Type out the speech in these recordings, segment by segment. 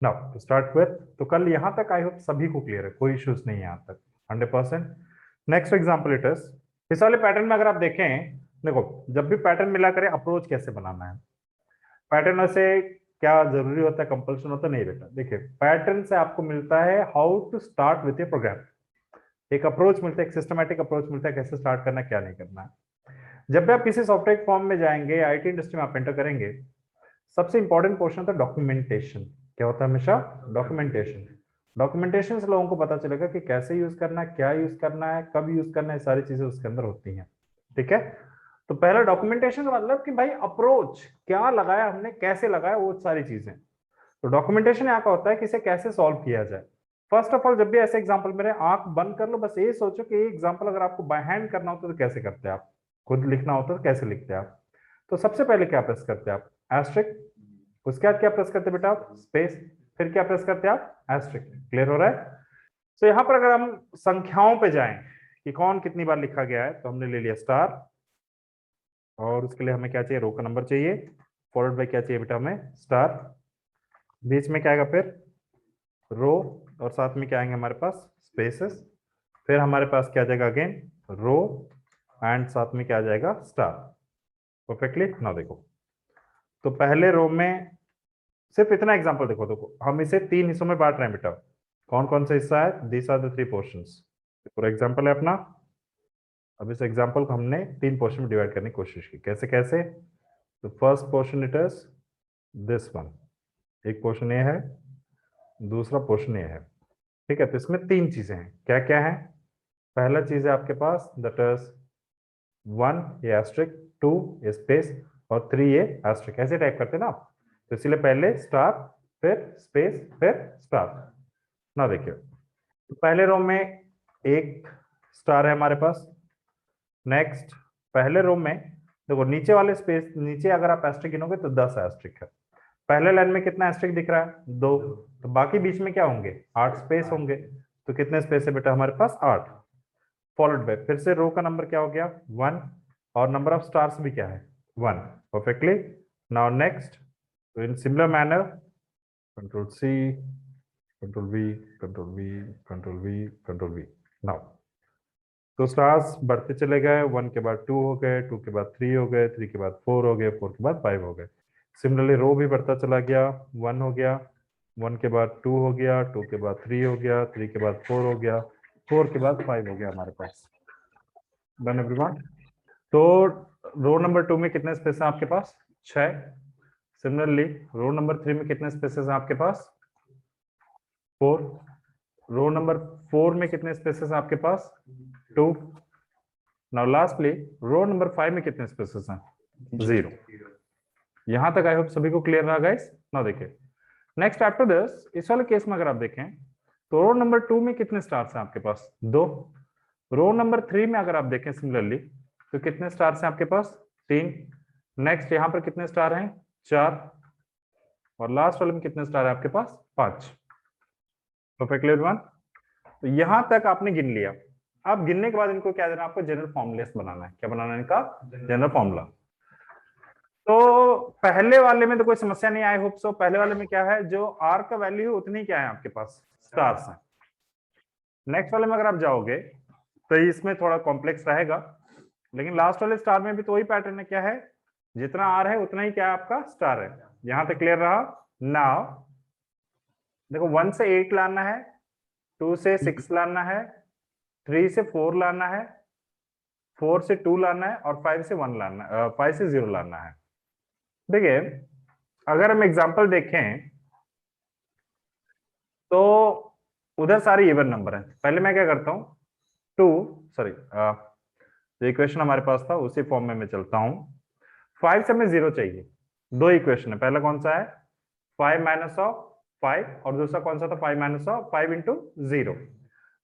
Now start with, तो कल यहां तक आई होप सभी को क्लियर है, कोई इश्यूज नहीं है यहां तक 100%। नेक्स्ट एग्जांपल इट इज, इस वाले पैटर्न में अगर आप देखें, देखो जब भी पैटर्न मिला करें अप्रोच कैसे बनाना है। पैटर्न से क्या जरूरी होता है, कंपल्सन होता है? नहीं बेटा, देखिए पैटर्न से आपको मिलता है how to start with a program, एक अप्रोच मिलता है, एक सिस्टमैटिक अप्रोच मिलता है कैसे स्टार्ट करना है क्या नहीं करना है। जब भी आप किसी सॉफ्टवेयर फॉर्म में जाएंगे, आईटी इंडस्ट्री में आप एंटर करेंगे, सबसे इंपॉर्टेंट पोर्शन होता है डॉक्यूमेंटेशन। क्या होता है हमेशा? डॉक्यूमेंटेशन। डॉक्यूमेंटेशन से लोगों को पता चलेगा कि कैसे यूज करना है, क्या यूज करना है, कब यूज करना है, सारी चीजें उसके अंदर होती हैं। ठीक है, तो पहला डॉक्यूमेंटेशन का मतलब कि भाई अप्रोच क्या लगाया हमने, कैसे लगाया, वो सारी चीजें। तो डॉक्यूमेंटेशन यहाँ का होता है कि इसे कैसे सॉल्व किया जाए। फर्स्ट ऑफ ऑल जब भी ऐसे एग्जांपल, मेरे आंख बंद कर लो, बस ये सोचो कि ये एग्जांपल अगर आपको बाय हैंड करना होता तो कैसे करते हैं आप, खुद लिखना होता तो कैसे लिखते हैं आप। तो सबसे पहले क्या प्रेस करते हैं आप? एस्ट्रिक। उसके बाद क्या प्रेस करते हैं बेटा आप? स्पेस। फिर क्या प्रेस करते हैं आप? एस्ट्रिक। क्लियर हो रहा है? तो यहाँ पर अगर हम संख्याओं पे जाएं कि कौन कितनी बार लिखा गया है, तो हमने ले लिया स्टार, और उसके लिए हमें क्या चाहिए? रो का नंबर चाहिए, फॉलोड बाय क्या चाहिए बेटा हमें? स्टार। बीच में क्या आएगा फिर? रो, और साथ में क्या आएंगे हमारे पास? स्पेसेस। फिर हमारे पास क्या आ जाएगा? अगेन रो, एंड साथ में क्या आ जाएगा? स्टार। परफेक्टली। ना देखो, तो पहले रो में सिर्फ इतना एग्जांपल देखो, हम इसे 3 हिस्सों में बांट रहे हैं बेटा। कौन कौन सा हिस्सा है? This are the 3 portions. पूरा एग्जांपल है अपना। अब इस एग्जांपल को हमने 3 पोर्शन में डिवाइड करने की कोशिश की। कैसे कैसे? तो first portion it is this one, एक पोर्शन ये है, दूसरा पोर्शन ये है। ठीक है, तो इसमें 3 चीजें हैं। क्या क्या है? पहला चीज है आपके पास दैट इज 1 ये एस्ट्रिक, 2 ये स्पेस, और 3 ये एस्ट्रिक। ऐसे टाइप करते हैं ना आप, तो इसलिए पहले स्टार, फिर स्पेस, फिर स्टार। ना देखिए, तो पहले रो में एक स्टार है हमारे पास। नेक्स्ट पहले रो में देखो, नीचे वाले स्पेस, नीचे अगर आप एस्ट्रिक गिनोगे तो 10 एस्ट्रिक है। पहले लाइन में कितना एस्ट्रिक दिख रहा है? 2। तो बाकी बीच में क्या होंगे? 8 स्पेस होंगे। तो कितने स्पेस है बेटा हमारे पास? 8। फॉलोड बाय फिर से रो का नंबर क्या हो गया? 1, और नंबर ऑफ स्टार्स भी क्या है? 1। परफेक्टली। नाउ नेक्स्ट, तो in similar manner control C, control V, control V, control V, control V. Now तो स्टार्स बढ़ते चले गए, 1 के बाद 2 हो गए, 2 के बाद 3 हो गए, 3 के बाद 4 हो गए, 4 के बाद 5 हो गए। सिमिलरली रो भी बढ़ता चला गया, 1 हो गया, 1 के बाद 2 हो गया, 2 के बाद 3 हो गया, 3 के बाद 4 हो गया, 4 के बाद 5 हो गया हमारे पास। Done everyone? तो रो नंबर 2 में कितने स्पेस हैं आपके पास? 6। सिमिलरली रो नंबर 3 में कितने स्पेसेस हैं आपके पास? 4। रो नंबर 4 में कितने स्पेसेस हैं आपके पास? 2। नाउ लास्टली रो नंबर 5 में कितने स्पेसेस हैं? 0। यहां तक आई होप सभी को क्लियर रहा गाइस। ना देखिए, नेक्स्ट आफ्टर दिस, इस वाले केस में अगर आप देखें तो रो नंबर 2 में कितने स्टार्स हैं आपके पास? 2। रो नंबर 3 में अगर आप देखें सिमिलरली, तो कितने स्टार्स हैं आपके पास? 3। नेक्स्ट यहां पर कितने स्टार हैं? 4। और लास्ट वाले में कितने स्टार है आपके पास? 5। Perfectly everyone? तो यहां तक आपने गिन लिया। अब गिनने के बाद इनको क्या देना? आपको जनरल फॉर्मूलेस बनाना है। क्या बनाना है इनका? General formula. तो पहले वाले में तो कोई समस्या नहीं, आई होप सो। पहले वाले में क्या है? जो आर का वैल्यू है उतनी क्या है आपके पास? स्टार्स है। नेक्स्ट वाले में अगर आप जाओगे तो इसमें थोड़ा कॉम्प्लेक्स रहेगा, लेकिन लास्ट वाले स्टार में भी तो वही पैटर्न है। क्या है? जितना आर है उतना ही क्या है आपका? स्टार है। यहां तक क्लियर रहा? नाउ देखो, 1 से 8 लाना है, 2 से 6 लाना है, 3 से 4 लाना है, 4 से 2 लाना है, और 5 से 1 लाना है, 5 से 0 लाना है। देखिए, अगर हम एग्जांपल देखें तो उधर सारे इवन नंबर हैं। पहले मैं क्या करता हूं, टू, सॉरी, जो इक्वेशन हमारे पास था उसी फॉर्म में मैं चलता हूं। 5 से हमें 0 चाहिए। 2 इक्वेशन है, पहला कौन सा है? 5 माइनस ऑफ 5, और दूसरा कौन सा था? 5 माइनस ऑफ 5 इंटू 0।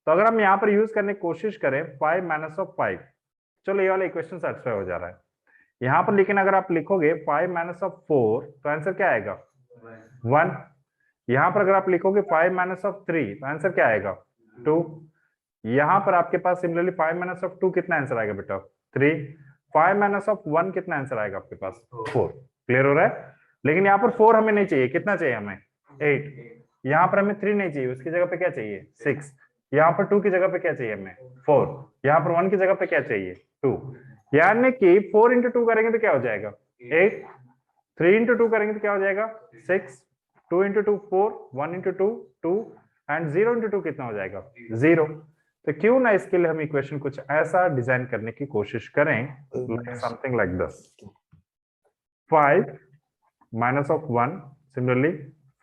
तो अगर हम यहाँ पर यूज करने की कोशिश करें 5 माइनस ऑफ 5, चलो ये वाला इक्वेशन सेटिस्फाई हो जा रहा है यहाँ पर। लेकिन अगर आप लिखोगे 5 माइनस ऑफ 4, तो आंसर क्या आएगा? 1। यहाँ पर अगर आप लिखोगे 5 माइनस ऑफ 3, तो आंसर क्या आएगा? 2। यहाँ पर आपके पास सिमिलरली 5 माइनस ऑफ 2 कितना आंसर आएगा बेटा? 3। 5 माइनस ऑफ 1 कितना आंसर आएगा आपके पास? 4। क्लियर हो रहा है? लेकिन यहाँ पर 4 हमें नहीं चाहिए, कितना चाहिए हमें? 8। यहाँ पर हमें 3 नहीं चाहिए, उसकी जगह पे क्या चाहिए 6। यहाँ पर 2 की जगह पे क्या चाहिए हमें 4। यहाँ पर 1 की जगह पे क्या चाहिए 2। यानी कि 4 इंटू 2 करेंगे तो क्या हो जाएगा 8, 3 इंटू 2 करेंगे तो क्या हो जाएगा 6, 2 इंटू 2 4, 1 इंटू 2 2 एंड 0 इंटू 2 कितना हो जाएगा 0। तो क्यों ना इसके लिए हम इक्वेशन कुछ ऐसा डिजाइन करने की कोशिश करें, something like this. 5 minus of 1, similarly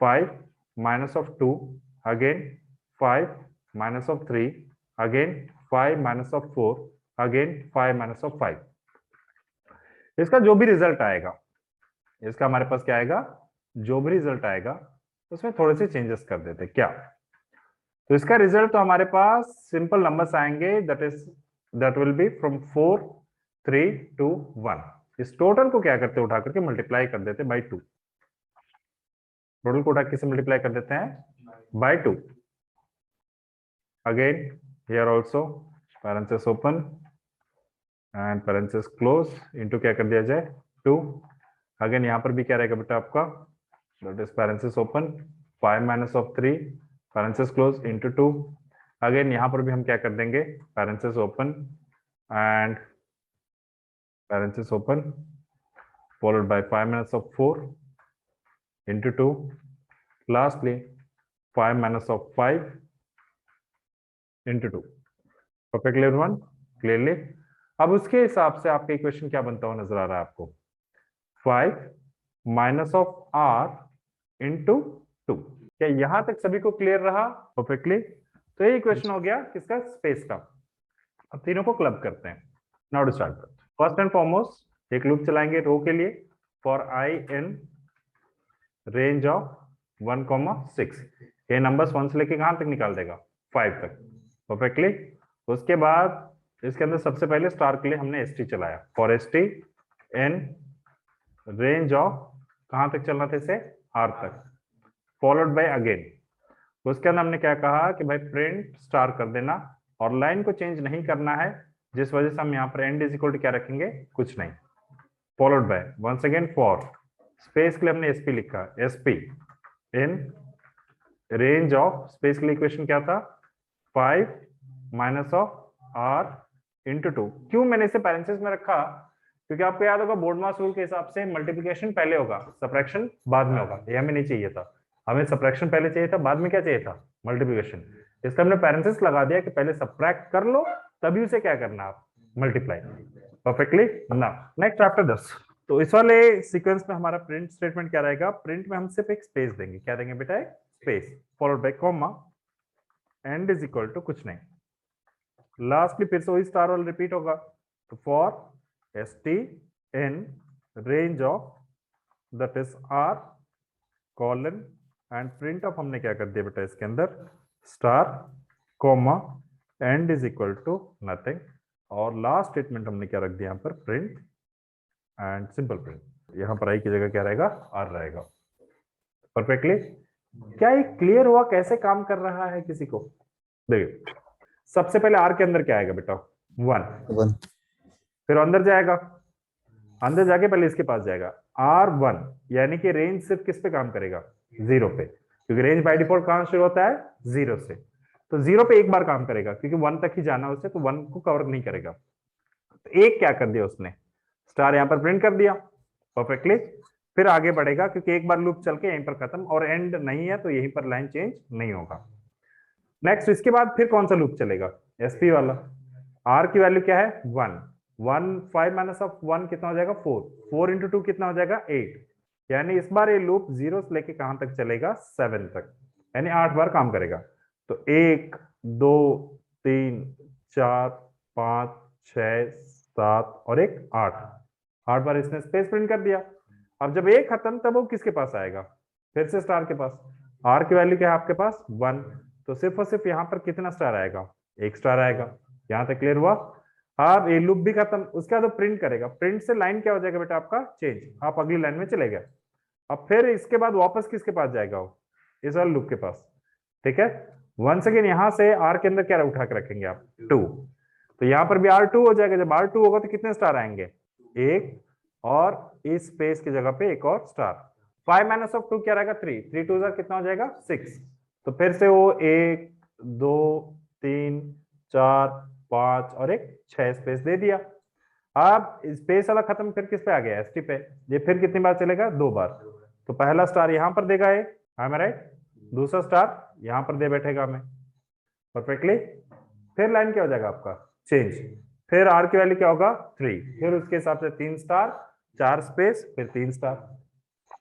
5 minus of 2, again 5 minus of 3, again 5 minus of 4, again 5 minus of 5। इसका जो भी रिजल्ट आएगा, इसका हमारे पास क्या आएगा, जो भी रिजल्ट आएगा उसमें थोड़े से चेंजेस कर देते क्या। तो इसका रिजल्ट तो हमारे पास सिंपल नंबर्स आएंगे, दैट विल बी फ्रॉम 4 3 2 1। इस टोटल को क्या करते हैं, उठा करके मल्टीप्लाई कर देते बाई 2। टोटल को उठा किसे मल्टीप्लाई कर देते हैं by 2। Again here also parenthesis open and parenthesis close, into क्या कर दिया जाए 2। अगेन यहाँ पर भी क्या रहेगा बेटा आपका, that is parenthesis open 5 minus of 3 parenthesis close into 2। Again यहाँ पर भी हम क्या कर देंगे, parenthesis open and parenthesis open followed by 5 minus of 4 into 2, lastly 5 minus of 5 into 2। perfect clear one, clearly। अब उसके हिसाब से आपका इक्वेशन क्या बनता हुआ नजर आ रहा है आपको, 5 minus of r into 2। क्या यहां तक सभी को क्लियर रहा परफेक्टली? तो ये इक्वेशन हो गया किसका, स्पेस का। अब तीनों को क्लब करते हैं। Now to start. First and foremost एक लूप चलाएंगे रो के लिए, for i in range of 1,6। ये नंबर्स 1 से लेके कहां तक निकाल देगा 5 तक परफेक्टली। उसके बाद इसके अंदर सबसे पहले स्टार के लिए हमने st चलाया, for st in range of कहां तक चलना था इसे r तक, फॉलोड बाय अगेन। उसके अंदर हमने क्या कहा कि भाई प्रिंट स्टार कर देना और लाइन को चेंज नहीं करना है, जिस वजह से हम यहाँ पर एंड इज इक्वल टू क्या रखेंगे, कुछ नहीं, followed by once again for space के लिए हमने sp लिखा, sp in range of, space के लिए इक्वेशन क्या था 5 माइनस ऑफ r इंटू 2। क्यों मैंने इसे पैरेंथेसिस में रखा, क्योंकि आपको याद होगा बोर्ड मास रूल के हिसाब से मल्टीप्लिकेशन पहले होगा, सबट्रैक्शन बाद में होगा। ये हमें नहीं चाहिए था, हमें सबट्रैक्शन पहले चाहिए था, बाद में क्या चाहिए था मल्टीप्लिकेशन। इसलिए हमने पैरेंथेसिस लगा दिया कि पहले सबट्रैक्ट कर लो तभी उसे क्या करना आप मल्टीप्लाई परफेक्टली ना। नेक्स्ट आफ्टर दिस, तो इस वाले सीक्वेंस में हमारा प्रिंट स्टेटमेंट क्या रहेगा, प्रिंट में हम सिर्फ एक स्पेस देंगे, क्या देंगे बेटा एक space, followed by comma end is equal to कुछ नहीं, लास्टली फिर से वही स्टार वाला रिपीट होगा। तो for st in range of that is r colon and print of हमने क्या कर दिया बेटा इसके अंदर star comma end is equal to nothing, और लास्ट स्टेटमेंट हमने क्या रख दिया यहाँ पर प्रिंट एंड सिंपल प्रिंट। यहाँ पर आई की जगह क्या रहेगा आर रहेगा परफेक्टली। क्या ये क्लियर हुआ कैसे काम कर रहा है किसी को? देखिए सबसे पहले आर के अंदर क्या आएगा बेटा 1, फिर अंदर जाएगा, अंदर जाके पहले इसके पास जाएगा R1, यानी कि रेंज सिर्फ किस पे काम करेगा 0 पे, क्योंकि रेंज बाय डिफॉल्ट कहां शुरू होता है 0 से, तो 0 पे एक बार काम करेगा क्योंकि 1 तक ही जाना उसे, तो 1 को कवर नहीं करेगा। तो एक क्या कर दिया उसने, स्टार यहां पर प्रिंट कर दिया परफेक्टली, फिर आगे बढ़ेगा क्योंकि एक बार लूप चल के यहीं पर खत्म और एंड नहीं है तो यहीं पर लाइन चेंज नहीं होगा। नेक्स्ट इसके बाद फिर कौन सा लूप चलेगा, एसपी वाला। आर की वैल्यू क्या है 1, 5 माइनस ऑफ 1 कितना हो जाएगा 4, 4 इंटू 2 कितना हो जाएगा 8, यानी इस बार ये लूप 0 से लेके कहां तक चलेगा 7 तक, यानी 8 बार काम करेगा। तो 1 2 3 4 5 6 7 और एक 8 बार इसने स्पेस प्रिंट कर दिया। अब जब एक खत्म तब वो किसके पास आएगा, फिर से स्टार के पास। आर की वैल्यू क्या है आपके पास 1, तो सिर्फ और सिर्फ यहाँ पर कितना स्टार आएगा, एक स्टार आएगा। यहां तक क्लियर हुआ? और ये लूप भी खत्म, उसके बाद प्रिंट करेगा, प्रिंट से लाइन क्या हो जाएगा बेटा आपका चेंज, आप अगली लाइन में चले गए। अब फिर इसके बाद वापस किसके पास जाएगा वो, इस वाले लूप के पास, ठीक है। वंस अगेन यहां से आर के अंदर क्या उठा के रखेंगे आप 2, तो यहां पर भी R2 हो जाएगा। जब R2 होगा तो कितने स्टार आएंगे, एक, और इस स्पेस की जगह पे एक और स्टार, 5 माइनस ऑफ 2 क्या रहेगा 3, 3 2 कितना हो जाएगा 6। तो फिर से वो 1 2 3 4 5 और एक 6 स्पेस दे दिया। अब स्पेस वाला खत्म, फिर किस पे आ गया एसटी पे। ये फिर कितनी बार चलेगा 2 बार। तो पहला स्टार यहां पर देगा ये, हाँ राइट, दूसरा स्टार यहां पर दे बैठेगा हमें परफेक्टली। फिर लाइन क्या हो जाएगा आपका चेंज, फिर आर की वैल्यू क्या होगा 3, फिर उसके हिसाब से 3 स्टार 4 स्पेस फिर 3 स्टार।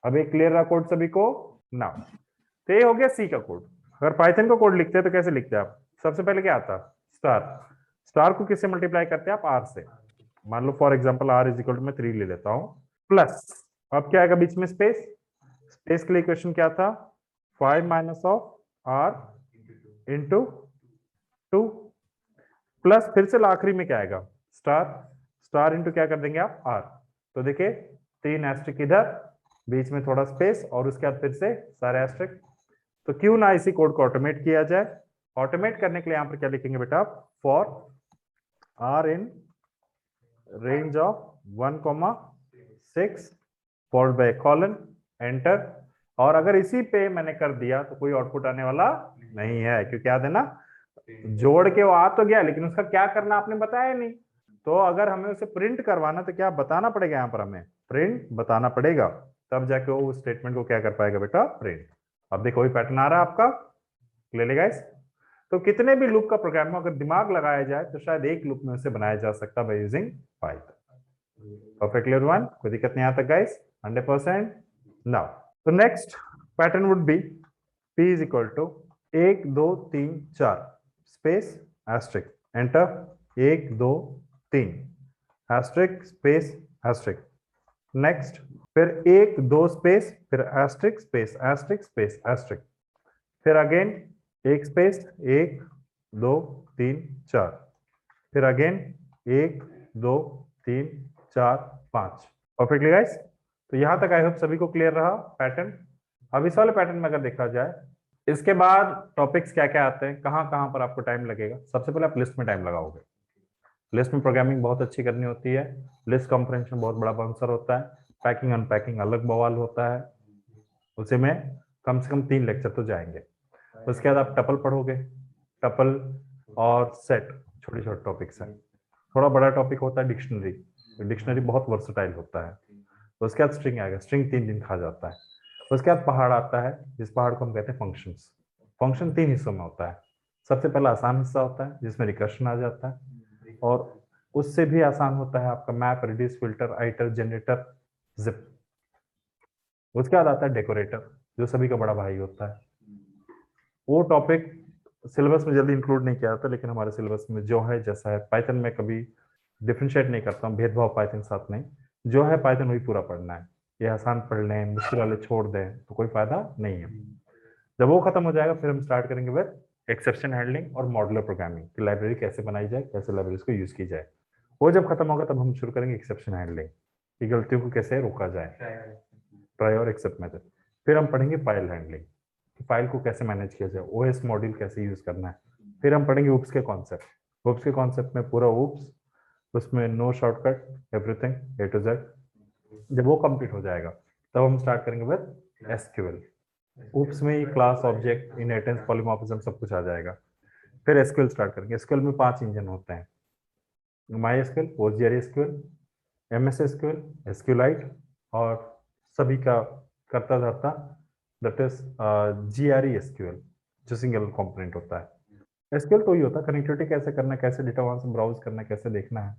अब एक क्लियर रहा कोड सभी को ना। तो ये हो गया सी का कोड। अगर पाइथन का कोड लिखते हैं तो कैसे लिखते हैं आप, सबसे पहले क्या आता स्टार, स्टार को किससे मल्टीप्लाई करते हैं आप आर से। मान लो for example R is equal to मैं 3 ले लेता हूं प्लस, अब क्या आएगा बीच में स्पेस, स्पेस के लिए इक्वेशन क्या था 5 minus of r into 2 plus, फिर से आखिरी में क्या आएगा स्टार, स्टार इंटू क्या कर देंगे आप आर। तो देखिए 3 एस्ट्रिक इधर, बीच में थोड़ा स्पेस और उसके बाद फिर से सारे एस्ट्रिक। तो क्यों ना इसी कोड को ऑटोमेट किया जाए। ऑटोमेट करने के लिए यहां पर क्या लिखेंगे बेटा, for r in range of 1,6 followed by colon enter. और अगर इसी पे मैंने कर दिया तो कोई आउटपुट आने वाला नहीं है, क्योंकि याद है ना जोड़ के वो आ तो गया लेकिन उसका क्या करना आपने बताया नहीं। तो अगर हमें उसे प्रिंट करवाना तो क्या बताना पड़ेगा, यहाँ पर हमें प्रिंट बताना पड़ेगा, तब जाके वो उस स्टेटमेंट को क्या कर पाएगा बेटा प्रिंट। अब देखो वही पैटर्न आ रहा है आपका क्लियर गाइस। तो कितने भी लूप का प्रोग्राम हो अगर दिमाग लगाया जाए तो शायद एक लूप में उसे बनाया जा सकता है by using Python. Perfectly everyone, कोई दिक्कत नहीं आता गाइस 100%। नाउ तो next pattern would be p is equal to 1 2 3 4 space asterisk enter, 1 2 3 asterisk space asterisk next, फिर 1 2 स्पेस फिर asterisk space asterisk space asterisk, फिर अगेन एक स्पेस 1 2 3 4, फिर अगेन 1 2 3 4 5। परफेक्टली गाइस, तो यहां तक आई होप सभी को क्लियर रहा पैटर्न। अब इस वाले पैटर्न में अगर देखा जाए इसके बाद टॉपिक्स क्या क्या आते हैं, कहां कहां पर आपको टाइम लगेगा। सबसे पहले आप लिस्ट में टाइम लगाओगे, लिस्ट में प्रोग्रामिंग बहुत अच्छी करनी होती है, लिस्ट कंप्रेंशन बहुत बड़ा आंसर होता है, पैकिंग अनपैकिंग अलग बवाल होता है, उसे में कम से कम 3 लेक्चर तो जाएंगे। उसके बाद आप टपल पढ़ोगे, टपल और सेट छोटे छोटे टॉपिक्स हैं। थोड़ा बड़ा टॉपिक होता है डिक्शनरी, डिक्शनरी बहुत वर्सटाइल होता है। उसके बाद स्ट्रिंग आएगा, स्ट्रिंग 3 दिन खा जाता है। उसके बाद पहाड़ आता है, जिस पहाड़ को हम कहते हैं फंक्शंस। फंक्शन 3 हिस्सों में होता है। सबसे पहला आसान हिस्सा होता है जिसमें रिकर्शन आ जाता है, और उससे भी आसान होता है आपका map, reduce, filter, iter, generator, zip. उसके बाद आता है डेकोरेटर जो सभी का बड़ा भाई होता है। वो टॉपिक सिलेबस में जल्दी इंक्लूड नहीं किया जाता, लेकिन हमारे सिलेबस में जो है जैसा है, पाइथन में कभी डिफ्रेंशिएट नहीं करता हूँ, भेदभाव पाइथन के साथ नहीं, जो है पाइथन वही पूरा पढ़ना है। ये आसान पढ़ लें मुश्किल वाले छोड़ दें तो कोई फायदा नहीं है। जब वो खत्म हो जाएगा फिर हम स्टार्ट करेंगे विद एक्सेप्शन हैंडलिंग और मॉडुलर प्रोग्रामिंग की लाइब्रेरी कैसे बनाई जाए, कैसे लाइब्रेरीज को यूज की जाए। वो जब खत्म होगा तब हम शुरू करेंगे एक्सेप्शन हैंडलिंग की गलतियों को कैसे रोका जाए, ट्राई और एक्सेप्ट मेथड। फिर हम पढ़ेंगे फाइल हैंडलिंग, फाइल को कैसे मैनेज किया जाए, ओएस मॉड्यूल कैसे यूज करना है। फिर हम पढ़ेंगे ऊप्स के कॉन्सेप्ट, ऊप्स के कॉन्सेप्ट में पूरा ऊप्स, उसमें no shortcut everything A to Z. जब वो कंप्लीट हो जाएगा तब हम स्टार्ट करेंगे विद एसक्यूएल। ऊप्स में ही क्लास, ऑब्जेक्ट, इनहेरिटेंस, पॉलीमॉर्फिज्म सब कुछ आ जाएगा। फिर एसक्यूएल स्टार्ट करेंगे। एसक्यूएल में 5 इंजन होते हैं, MySQL, PostgreSQL SQL, MS SQL, SQLite और सभी का करता धरता दैट इज जीआरई एसक्यूएल जो सिंगल कंपोनेंट होता है। एसक्यूएल तो ही होता है कनेक्टिविटी कैसे करना है, कैसे डेटा वहां से ब्राउज करना है, कैसे देखना है।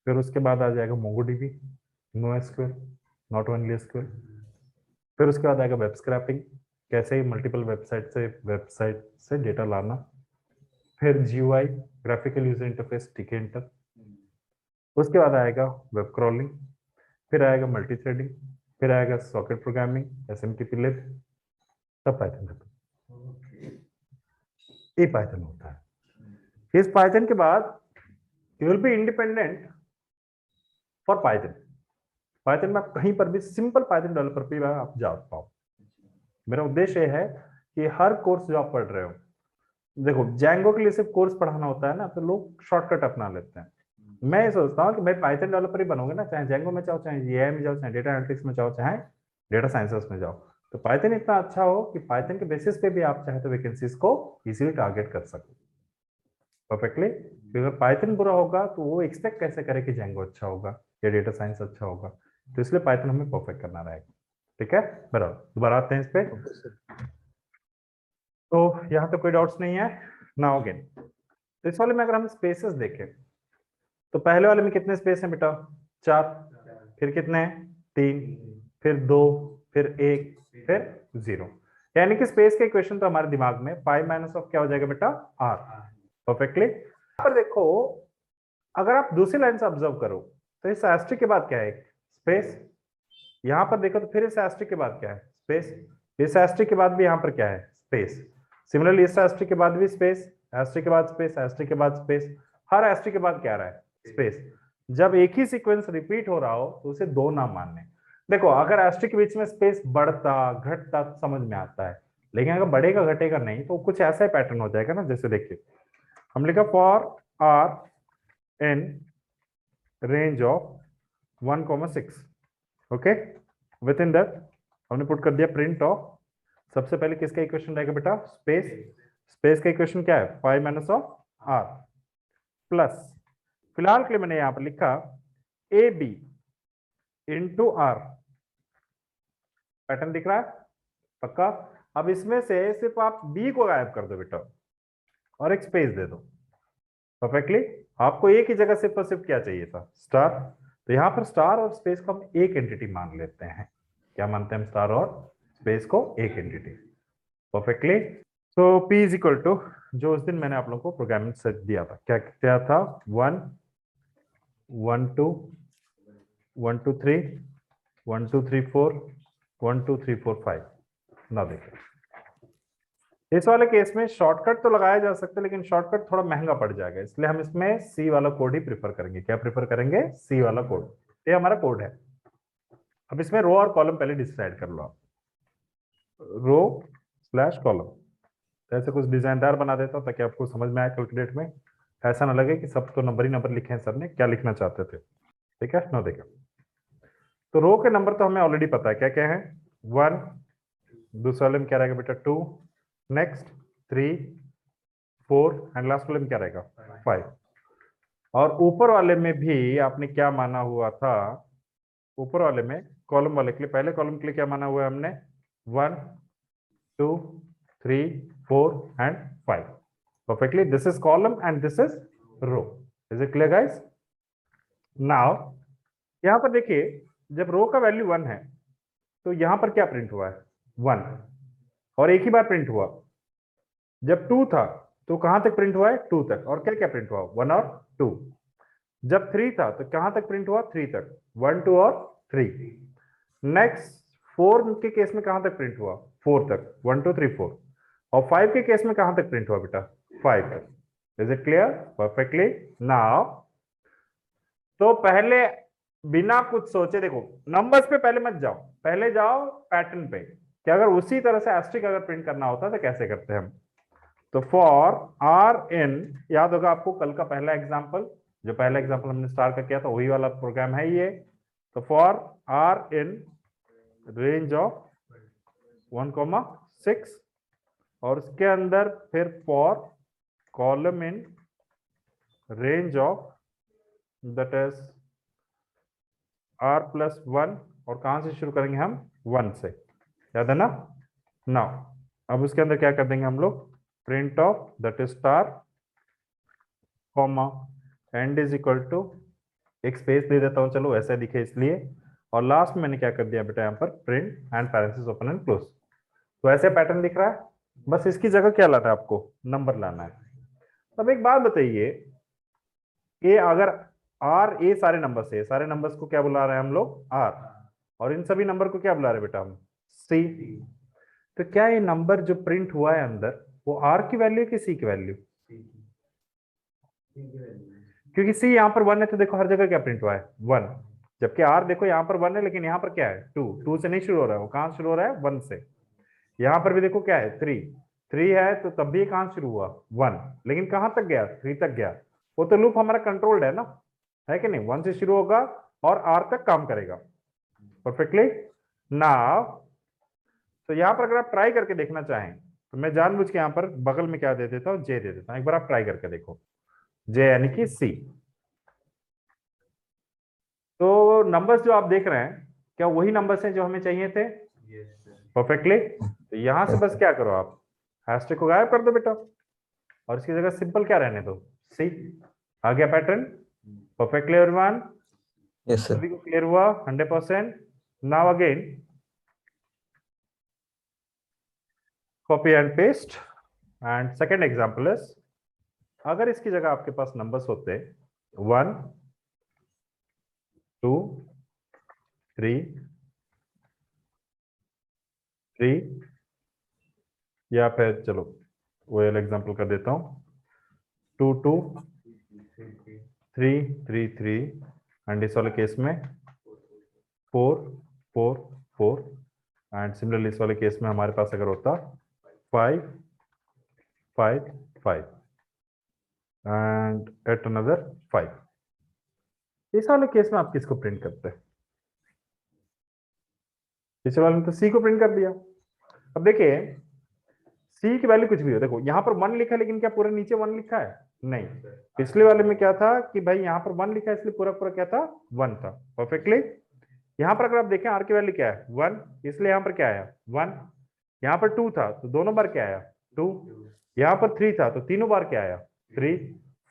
फिर उसके बाद आ जाएगा MongoDB, no SQL, not only SQL. फिर उसके बाद आएगा वेब स्क्रैपिंग, कैसे मल्टीपल वेबसाइट से डेटा लाना। फिर GUI, graphical user interface, Tkinter. उसके बाद आएगा वेब क्रॉलिंग, फिर आएगा मल्टी थ्रेडिंग, फिर आएगा सॉकेट प्रोग्रामिंग, एसएमटीपी लिब, सब पाइथन खत्म। ये पाइथन होता है। इस पाइथन के बाद you will be independent for Python. Python में आप कहीं पर भी सिंपल पाइथन डेवलपर पे आप जा पाओ। मेरा उद्देश्य है कि हर कोर्स जो आप पढ़ रहे हो, देखो जैंगो के लिए सिर्फ कोर्स पढ़ाना होता है ना, तो लोग शॉर्टकट अपना लेते हैं। मैं ये सोचता हूँ कि मैं पाइथन डेवलपर ही बनोगे ना, चाहे जैंगो में चाहो, चाहे जीआई में जाओ, चाहे डेटा एनालिटिक्स में चाहो, चाहे डेटा साइंसेस में जाओ तो पाइथन इतना अच्छा हो कि पाइथन के बेसिस पे भी आप चाहे तो वैकेंसीज को इजीली टारगेट कर सको परफेक्टली। अगर पाइथन बुरा होगा तो वो एक्सपेक्ट कैसे करे कि जेंगो अच्छा होगा या डेटा साइंस अच्छा होगा, तो इसलिए पाइथन हमें परफेक्ट करना रहेगा। ठीक है, बराबर। दोबारा आते हैं इस पे। तो यहाँ तो कोई डाउट्स नहीं है। नाउ अगेन तो इस वाले में अगर हम स्पेसेस देखें तो पहले वाले में कितने स्पेस हैं बेटा? 4। फिर कितने हैं? 3। फिर 2। फिर 1। फिर 0। यानी कि स्पेस के इक्वेशन तो हमारे दिमाग में पाई माइनस ऑफ क्या हो जाएगा बेटा? आर। परफेक्टली। पर देखो अगर आप दूसरी लाइन से ऑब्जर्व करो तो इस एस्ट्रिक के बाद क्या है? स्पेस। यहां पर देखो तो फिर इस एस्ट्रिक के बाद क्या है? स्पेस। इस एस्ट्रिक के बाद भी यहां पर क्या है? स्पेस। सिमिलरली इस एस्ट्रिक के बाद भी स्पेस, एस्ट्रिक के बाद स्पेस, एस्ट्रिक के बाद स्पेस, हर एस्ट्रिक के बाद क्या आ रहा है? स्पेस। जब एक ही सीक्वेंस रिपीट हो रहा हो तो उसे दो नाम मानने। देखो अगर एस्ट्रिक के बीच में स्पेस बढ़ता घटता तो समझ में आता है, लेकिन अगर बढ़ेगा घटेगा नहीं तो कुछ ऐसा ही पैटर्न हो जाएगा ना। जैसे देखिए हम लिखा for r in range of 1,6। Okay, within that हमने पुट कर दिया प्रिंट ऑफ। सबसे पहले किसका इक्वेशन रहेगा बेटा? स्पेस। स्पेस का इक्वेशन क्या है? Pi minus of r plus, फिलहाल के लिए मैंने यहां पर लिखा A B into r. Pattern दिख रहा है पक्का? अब इसमें से सिर्फ आप बी को गायब कर दो बेटा और एक स्पेस दे दो। परफेक्टली। आपको एक ही जगह सिर्फ और सिर्फ क्या चाहिए था? स्टार। तो यहां पर स्टार और स्पेस को हम एक एंटिटी मान लेते हैं। क्या मानते हैं हम? स्टार और स्पेस को एक एंटिटी। परफेक्टली। तो P इज इक्वल टू, जो उस दिन मैंने आप लोगों को प्रोग्रामिंग सेट दिया था, क्या क्या था? 1 1 2 1 2 3 1 2 3 4 1 2 3 4 5। ना देखिए इस वाले केस में शॉर्टकट तो लगाया जा सकता है लेकिन शॉर्टकट थोड़ा महंगा पड़ जाएगा, इसलिए हम इसमें सी वाला कोड ही प्रिफर करेंगे। क्या प्रिफर करेंगे? सी वाला कोड। ये हमारा कोड है। अब इसमें रो और कॉलम पहले डिसाइड कर लो आप। रो स्लैश कॉलम ऐसे कुछ डिजाइनदार बना देता हूं ताकि आपको समझ में आए कैलकुलेट में, ऐसा ना लगे कि सब तो नंबर ही नंबर लिखे हैं सर ने, क्या लिखना चाहते थे। ठीक है ना? देखो तो रो के नंबर तो हमें ऑलरेडी पता है क्या क्या है। 1, दूसरे वाले में क्या रहेगा बेटा? 2, नेक्स्ट 3 4 एंड लास्ट वाले में क्या रहेगा? 5। और ऊपर वाले में भी आपने क्या माना हुआ था? ऊपर वाले में कॉलम वाले के लिए, पहले कॉलम के लिए क्या माना हुआ है हमने? 1 2 3 4 and 5। Perfectly, this is column and this is row. Is it clear guys? Now यहां पर देखिए जब रो का वैल्यू 1 है तो यहां पर क्या प्रिंट हुआ है? 1। और एक ही बार प्रिंट हुआ। जब 2 था तो कहां तक प्रिंट हुआ है? 2 तक। और क्या क्या प्रिंट हुआ? 1 और 2। जब 3 था तो कहां तक प्रिंट हुआ? 3 तक। 1 2 और 3। नेक्स्ट 4 के केस में कहां तक प्रिंट हुआ? 4 तक। 1 2 3 4। और 5 के केस में कहां तक प्रिंट हुआ बेटा? 5 तक। Is it clear? Perfectly. Now तो पहले बिना कुछ सोचे देखो नंबर्स पे पहले मत जाओ, पहले जाओ पैटर्न पे कि अगर उसी तरह से एस्ट्रिक अगर प्रिंट करना होता तो कैसे करते हैं हम। तो फॉर आर इन, याद होगा आपको कल का पहला एग्जांपल, जो पहला एग्जांपल हमने स्टार का किया था वही वाला प्रोग्राम है ये। तो for r in range of 1,6 और उसके अंदर फिर for column in range of that is r plus 1। और कहां से शुरू करेंगे हम? 1 से, याद है ना? नाउ अब उसके अंदर क्या कर देंगे हम लोग? Print of that is star comma end is equal to, एक स्पेस दे देता हूं चलो ऐसा दिखे इसलिए, और लास्ट में मैंने क्या कर दिया बेटा यहाँ पर? Print and parenthesis open and close. तो ऐसे पैटर्न दिख रहा है, बस इसकी जगह क्या लाना है आपको? नंबर लाना है। अब एक बात बताइए, ये अगर आर ए सारे नंबर से, सारे नंबर्स को क्या बुला रहे हैं हम लोग? आर। और इन सभी नंबर को क्या बुला रहे हैं बेटा हम? सी। तो क्या ये नंबर जो प्रिंट हुआ है अंदर वो आर की वैल्यू है कि सी की वैल्यू? क्योंकि सी यहाँ पर 1 है तो देखो हर जगह क्या प्रिंट हुआ है? 1। जबकि आर देखो यहाँ पर 1 है लेकिन यहाँ पर क्या है? 2। 2 से नहीं शुरू हो रहा है, वो कहां शुरू हो रहा है? 1 से। यहाँ पर भी देखो क्या है? 3। 3 है तो तब भी कहां शुरू हुआ? 1। लेकिन कहां तक गया? 3 तक गया। वो तो लूप हमारा कंट्रोल्ड है ना, है कि नहीं? 1 से शुरू होगा और आर तक काम करेगा। परफेक्टली। नाउ तो यहाँ पर अगर आप ट्राई करके देखना चाहें तो मैं जानबूझ के यहाँ पर बगल में क्या दे देता हूँ, जे दे देता हूँ। एक बार आप ट्राई करके देखो, जे यानी कि सी। तो नंबर्स जो आप देख रहे हैं क्या वही नंबर्स हैं जो हमें चाहिए थे? परफेक्टली। तो यहां से बस क्या करो, आप हैशटैग को गायब कर दो बेटा, और इसकी जगह सिंपल क्या रहने दो, सी। आ गया pattern? Perfectly everyone? Yes sir. सभी को क्लियर हुआ 100%? Now again copy and paste and second example is, अगर इसकी जगह आपके पास नंबर्स होते 1 2 3 3, या फिर चलो वो एग्जाम्पल कर देता हूं, 2 2 3 3 3, एंड इस वाले केस में 4 4 4, एंड सिमिलरली इस वाले केस में हमारे पास अगर होता 5 5 5 एंड एट अनदर 5, इस वाले केस में आप किसको प्रिंट करते हैं? पिछले वाले में तो सी को प्रिंट कर दिया। अब देखिए सी की वैल्यू कुछ भी हो, देखो यहाँ पर 1 लिखा है लेकिन क्या पूरा नीचे 1 लिखा है? नहीं। पिछले वाले में क्या था कि भाई यहाँ पर 1 लिखा है इसलिए पूरा पूरा क्या था, 1 था। परफेक्टली। यहाँ पर अगर आप देखें आर की वैल्यू क्या है, 1, इसलिए यहाँ पर क्या आया, 1। यहाँ पर 2 था तो दोनों बार क्या आया, 2। यहाँ पर 3 था तो तीनों बार क्या आया, 3।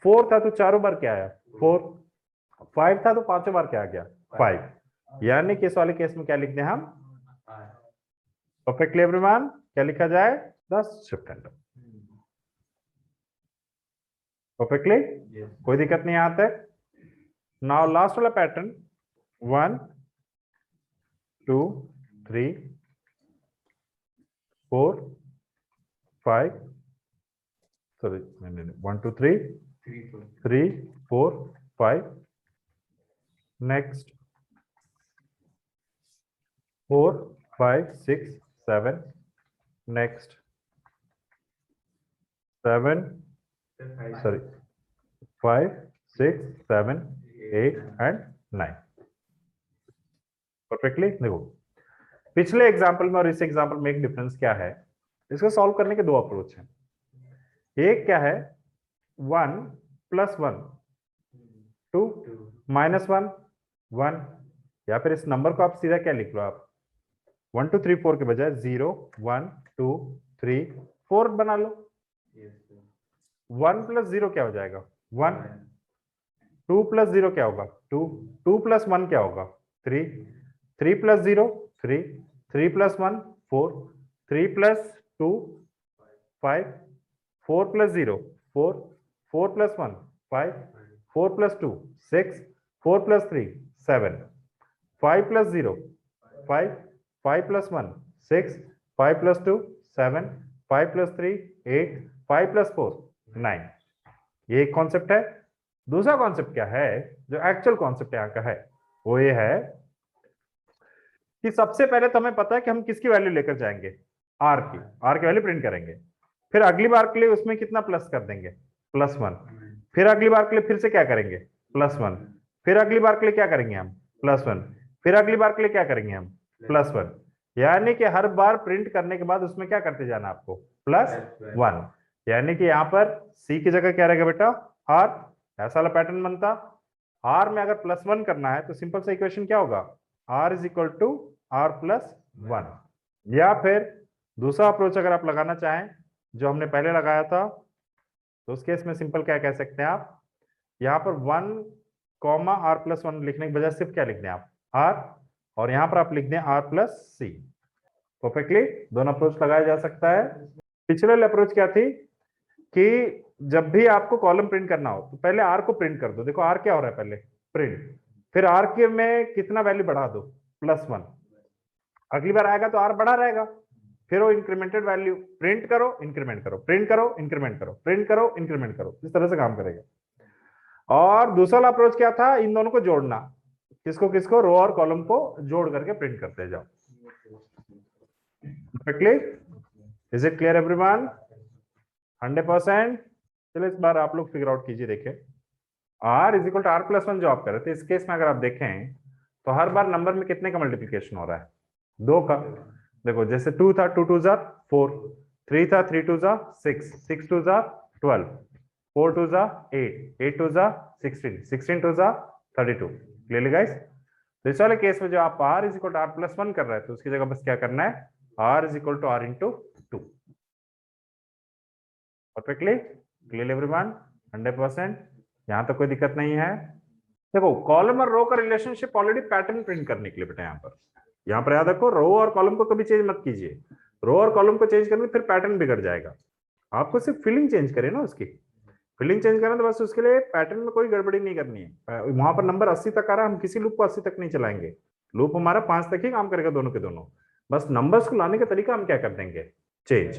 4 था तो चारों बार क्या आया, 4। 5 था तो पांचों बार क्या आ गया, 5। यानी कि इस वाले केस में क्या लिखते हैं हम, परफेक्टली एवरीवन? क्या लिखा जाए, 10 सितंबर। परफेक्टली, कोई दिक्कत नहीं आता है। नाउ लास्ट वाला pattern, 1 2 3 4 5, sorry 1 2 3 3 4 5, next 4 5 6 7, next 7, sorry 5 6 7 8 and 9। Perfectly. देखो पिछले एग्जाम्पल में और इस एग्जाम्पल में एक डिफरेंस क्या है, इसको सॉल्व करने के दो अप्रोच हैं। एक क्या है, 1 + 1 2 -1 1, या फिर इस नंबर को आप सीधा क्या लिख लो, आप 1 2 3 4 के बजाय 0 1 2 3 4 बना लो। 1 + 0 क्या हो जाएगा, 1। 2 + 0 क्या होगा, 2। 2 + 1 क्या होगा, 3। 3 + 0 3, 3 + 1 4, 3 + 2 5, 4 + 0 4, 4 + 1 5, 4 + 2 6, 4 + 3 7, 5 + 0 5, 5 + 1 6, 5 + 2 7, 5 + 3 8, 5 + 4 9। ये एक कॉन्सेप्ट है। दूसरा कॉन्सेप्ट क्या है, जो एक्चुअल कॉन्सेप्ट यहाँ का है, वो ये है कि सबसे पहले तो हमें पता है कि हम किसकी वैल्यू लेकर जाएंगे, आर की वैल्यू प्रिंट करेंगे। फिर अगली बार के लिए उसमें कितना प्लस कर देंगे, +1। फिर अगली बार के लिए फिर से क्या करेंगे, +1। फिर अगली बार के लिए क्या करेंगे हम, +1। फिर अगली बार के लिए क्या करेंगे हम, +1। यानी कि हर बार प्रिंट करने के बाद उसमें क्या करते जाना आपको, +1। यानी कि यहाँ पर सी की जगह क्या रहेगा बेटा, आर। ऐसा वाला पैटर्न बनता। आर में अगर +1 करना है तो सिंपल सा इक्वेशन क्या होगा, r = r + 1। या फिर दूसरा अप्रोच अगर आप लगाना चाहें जो हमने पहले लगाया था, तो उस केस में सिंपल क्या कह सकते हैं आप, यहाँ पर 1, r + 1 लिखने के बजाय सिर्फ क्या लिख दें आप, r, और यहाँ पर आप लिख दें r + c। परफेक्टली दोनों अप्रोच लगाया जा सकता है। पिछले वाली अप्रोच क्या थी कि जब भी आपको कॉलम प्रिंट करना हो तो पहले r को प्रिंट कर दो। देखो r क्या हो रहा है, पहले प्रिंट, फिर r के में कितना वैल्यू बढ़ा दो, +1। अगली बार आएगा तो r बढ़ा रहेगा, फिर वो इंक्रीमेंटेड वैल्यू प्रिंट करो इंक्रीमेंट करो, प्रिंट करो इंक्रीमेंट करो, प्रिंट करो इंक्रीमेंट करो, इस तरह से काम करेगा। और दूसरा अप्रोच क्या था, इन दोनों को जोड़ना, किसको किसको, रो और कॉलम को जोड़ करके प्रिंट करते जाओ। Perfectly, is it clear everyone? 100%? चलो इस बार आप लोग फिगर आउट कीजिए। देखें r = r + 1 जो आप कर रहे थे, इस केस में अगर आप देखें तो हर बार नंबर में कितने का मल्टीप्लीकेशन हो रहा है, 2 का। देखो जैसे 2 था, 2 टू जा 4, 3 था, 3 टू जा 6, 6 टू जा 12, 4 टू जा 8, 8 टू जा 16, 16 टू जा 32। Clearly guys? तो इस वाले केस में जो आप r is equal to r plus 1 कर रहे हैं, तो उसकी जगह बस क्या करना है, r is equal to r into 2। Perfectly clear everyone? 100%? यहां तक कोई दिक्कत नहीं है? देखो कॉलम और रो का रिलेशनशिप ऑलरेडी पैटर्न प्रिंट करने के लिए बेटा, यहाँ पर याद रखो, रो और कॉलम को कभी चेंज मत कीजिए। रो और कॉलम को चेंज करने फिर पैटर्न बिगड़ जाएगा। आपको सिर्फ फिलिंग चेंज करे ना, उसकी फिलिंग चेंज करना, तो बस उसके लिए पैटर्न में कोई गड़बड़ी नहीं करनी है। वहां पर नंबर 80 तक आ रहा है, हम किसी लूप को 80 तक नहीं चलाएंगे। लूप हमारा 5 तक ही काम करेगा, दोनों के दोनों। बस नंबर्स को लाने का तरीका हम क्या कर देंगे, चेंज।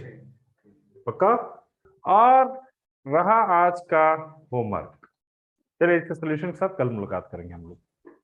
पक्का? और रहा आज का होमवर्क, चलिए इसके सोल्यूशन के साथ कल मुलाकात करेंगे हम लोग।